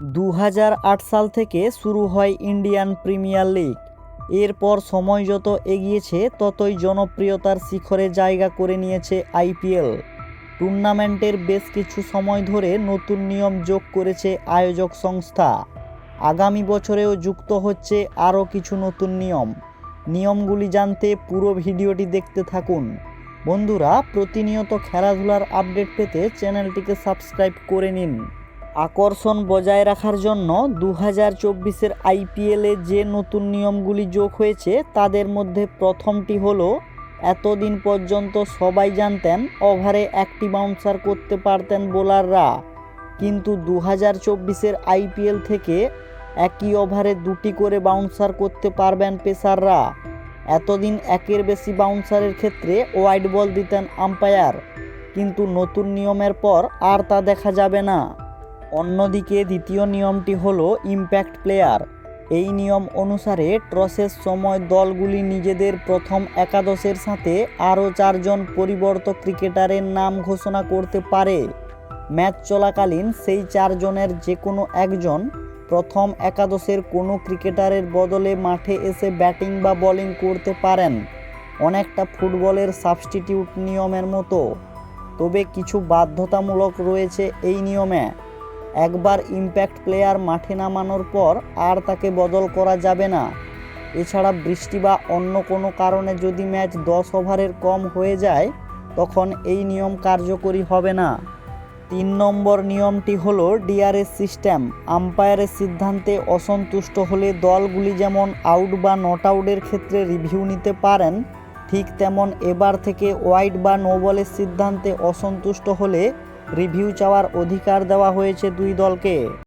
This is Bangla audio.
2008 সাল থেকে শুরু হয় ইন্ডিয়ান প্রিমিয়ার লিগ। এরপর সময় যত এগিয়েছে ততই জনপ্রিয়তার শিখরে জায়গা করে নিয়েছে আইপিএল। টুর্নামেন্টের বেশ কিছু সময় ধরে নতুন নিয়ম যোগ করেছে আয়োজক সংস্থা। আগামী বছরেও যুক্ত হচ্ছে আরও কিছু নতুন নিয়মগুলি জানতে পুরো ভিডিওটি দেখতে থাকুন। বন্ধুরা, প্রতিনিয়ত খেলাধুলার আপডেট পেতে চ্যানেলটিকে সাবস্ক্রাইব করে নিন। আকর্ষণ বজায় রাখার জন্য 2024-এর আইপিএলে যে নতুন নিয়মগুলি যোগ হয়েছে তাদের মধ্যে প্রথমটি হলো, এতদিন পর্যন্ত সবাই জানতেন ওভারে একটি বাউন্সার করতে পারতেন বোলাররা, কিন্তু 2024-এর আইপিএল থেকে একই ওভারে দুটি করে বাউন্সার করতে পারবেন পেসাররা। এতদিন একের বেশি বাউন্সারের ক্ষেত্রে ওয়াইড বল দিতেন আম্পায়ার, কিন্তু নতুন নিয়মের পর আর তা দেখা যাবে না। অন্যদিকে দ্বিতীয় নিয়মটি হলো ইম্প্যাক্ট প্লেয়ার। এই নিয়ম অনুসারে টসের সময় দলগুলি নিজেদের প্রথম একাদশের সাথে আরও 4 জন পরিবর্তক ক্রিকেটারের নাম ঘোষণা করতে পারে। ম্যাচ চলাকালীন সেই 4 জনের যে কোনো একজন প্রথম একাদশের কোনো ক্রিকেটারের বদলে মাঠে এসে ব্যাটিং বা বোলিং করতে পারেন, অনেকটা ফুটবলের সাবস্টিটিউট নিয়মের মতো। তবে কিছু বাধ্যতামূলক রয়েছে এই নিয়মে। একবার ইম্প্যাক্ট প্লেয়ার মাঠে নামানোর পর আর তাকে বদল করা যাবে না। এছাড়া বৃষ্টি বা অন্য কোনো কারণে যদি ম্যাচ 10 ওভারের কম হয়ে যায় তখন এই নিয়ম কার্যকরী হবে না। 3 নম্বর নিয়মটি হলো ডিআরএস সিস্টেম। আম্পায়ারের সিদ্ধান্তে অসন্তুষ্ট হলে দলগুলি যেমন আউট বা নট আউটের ক্ষেত্রে রিভিউ নিতে পারেন, ঠিক তেমন এবার থেকে ওয়াইড বা নো বলের সিদ্ধান্তে অসন্তুষ্ট হলে রিভিউ চাওয়ার অধিকার দেওয়া হয়েছে দুই দলকে।